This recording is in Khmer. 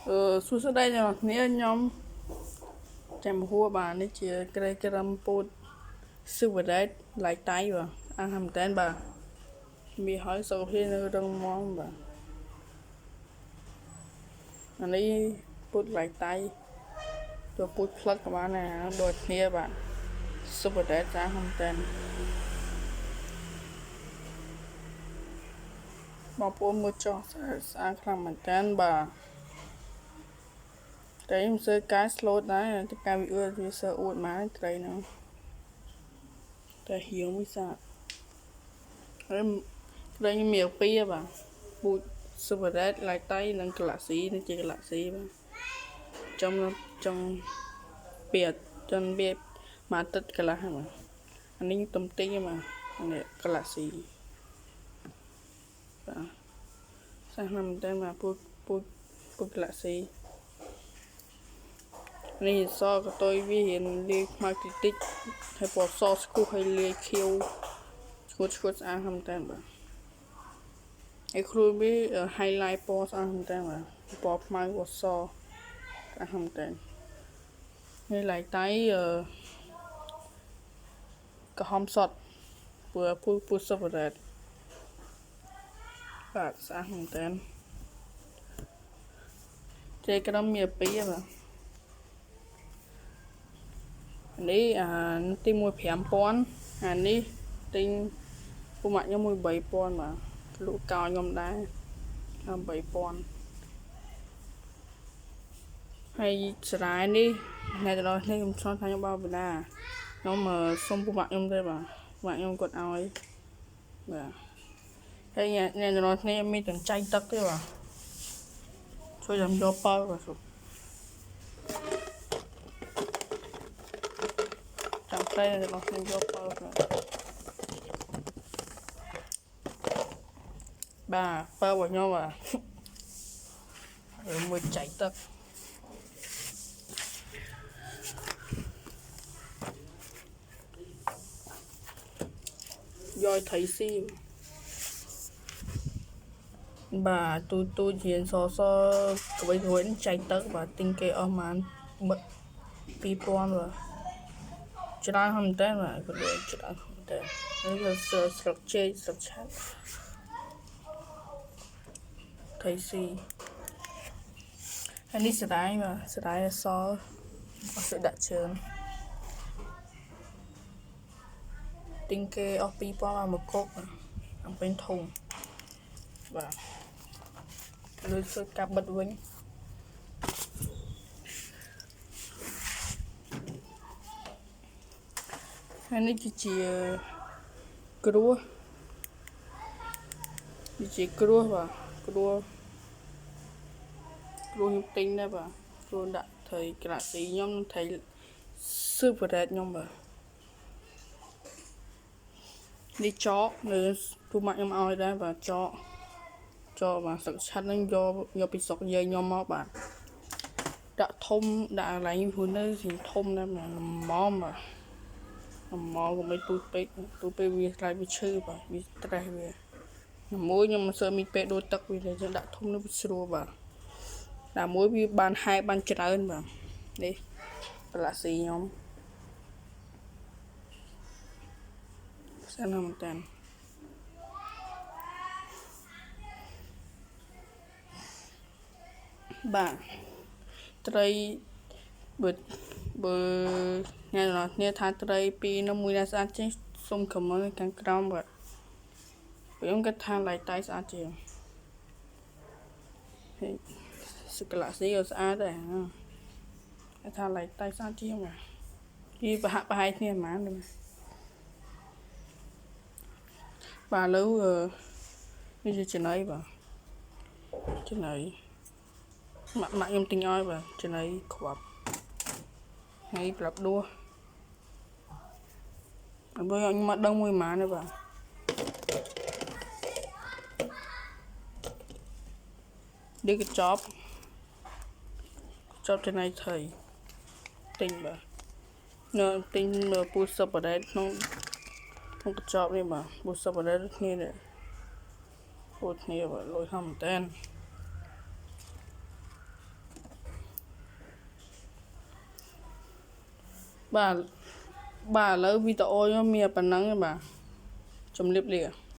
សួស្តីអ្នកនរគ្នាខ្ញុំចាំហួរបាទនេះជាក្រេក្រឹមពូតស៊ឺវរ៉េតឡៃតៃបាទអាហាំតែនបាទមានហើយសុខភាពនៅរឹងមាំបាទអានេះពូតឡៃតៃទៅពូតផ្លិតក៏បានដែរដូចគ្នាបាទស៊ឺវរ៉េតអាហាំតែនបងប្អូនមើលចុះស្អាតខ្លាំងមែនតើបាទត្រីមិនសូវការ slow ដែរតែការវាវាសើអួតមកត្រីហ្នឹងតែហៀងវាស្អាតហើយត្រីមានពីរបាទពូជ Super Red ឡៃតៃនិង Galaxy នេះជា Galaxy បាទចង់ពីចង់វាមកទឹកកន្លះហ្នឹងបាទអានេះទំទិញបាទនេះ Galaxy បាទសាសនាមែនតើបាទពូជ Galaxyនេះសក៏តុយវារៀនលាយខ្មៅតិចហើយពណ៌សស្គូហើយលាយខៀវឈួតស្អាតមែនតើបាទឯខ្លួនវា highlight ពណ៌ស្អាតមែនតើបាទពណ៌ខ្មៅពណ៌សស្អាតមែនតើនេះឡៃតៃក្រហមសុតពូសុបរ៉េតបាទស្អាតមែនតើចេក្រឹមមានពីរបាទនេះទី1 5000អានេះទិញពូម៉ាក់ខ្ញុំ1 3000បាទលក់កោខ្ញុំដែរ3000ហើយស្រែនេះអ្នកទាំងអស់គ្នាខ្ញុំឆ្លងថាខ្ញុំបោកបណ្ដាខ្ញុំសុំពូម៉ាក់ខ្ញុំទេបាទម៉ាក់ខ្ញុំគាត់ឲ្យបាទហើយអ្នកទាំងអស់គ្នាមានទាំងចៃទឹកទេបាទជួយខ្ញុំយកបើបាទចាំតែអ្នកទាំងអស់គ្នាយកបើបាទបើរបស់ខ្ញុំបាទមួយចៃទឹកយកថៃស៊ីបាទទូជាសក្បៃក្បៃចៃទឹកបាទទិញគេអស់ប្រហែល2000បាទច្រើនហ្នឹងតែបាទក៏ដូចច្រើនហ្នឹងតែនេះវាស្លឹកចេកស្លឹកឆាត់ថៃស៊ីហើយនេះស្ដាយបាទស្ដាយអសអត់ស្ដាក់ជើងទិញគេអស់2000បាទមកកុកអំពេញធំបាទលុយជួយកាប់បិទវិញហើយនេះជាគ្រោះបាទគ្រោះខ្ញុំទិញដែរបាទគ្រោះដាក់ត្រីក្រាស៊ីខ្ញុំត្រីស៊ឺបរ៉េតខ្ញុំបាទនេះចកនៅពូម៉ាក់ខ្ញុំឲ្យដែរបាទចកបាទស្លឹកឆាត់ហ្នឹងយកពីស្រុកយាយខ្ញុំមកបាទដាក់ធំដាក់កន្លែងខ្លួននៅស៊ីធំដែរបាទល្មមបាទល្មមកុំឲ្យទូពេកវាខ្លាចវាឈឺបាទវាត្រេះវាមួយខ្ញុំមិនសូវមានពេកដូចទឹកវាទេយើងដាក់ធំនោះវាស្រួលបាទដាក់មួយវាបានហែបានច្រើនបាទនេះប្លាស៊ីខ្ញុំស្អាតមែនតើបាទត្រីបើអ្នកនរគ្នាថាត្រីពីរនោះមួយណាស្អាតជាងសុំខមមិនខាងក្រោមបាទខ្ញុំគិតថាឡៃតៃស្អាតជាងហើយសក្លាស៊ីក៏ស្អាតដែរគេថាឡៃតៃស្អាតជាងបាទវាប្រហាក់ប្រហែលគ្នាហ្មងបាទឥឡូវនេះជាចំណៃបាទចំណៃម៉ាក់ខ្ញុំទិញឲ្យបាទចំណៃខ្វាប់ហើយប្រាប់ដួសបើខ្ញុំមកដឹងមួយម៉ានទេបាទនេះកញ្ចប់ចំណៃថៃទិញបាទនៅទិញពូសុបរ៉េតក្នុងកញ្ចប់នេះបាទពូសុបរ៉េតគ្នានេះពូគ្នាបាទលុយហំតែន បាទឥឡូវវីដេអូខ្ញុំមានប៉ុណ្ណឹងទេបាទជំរាបលា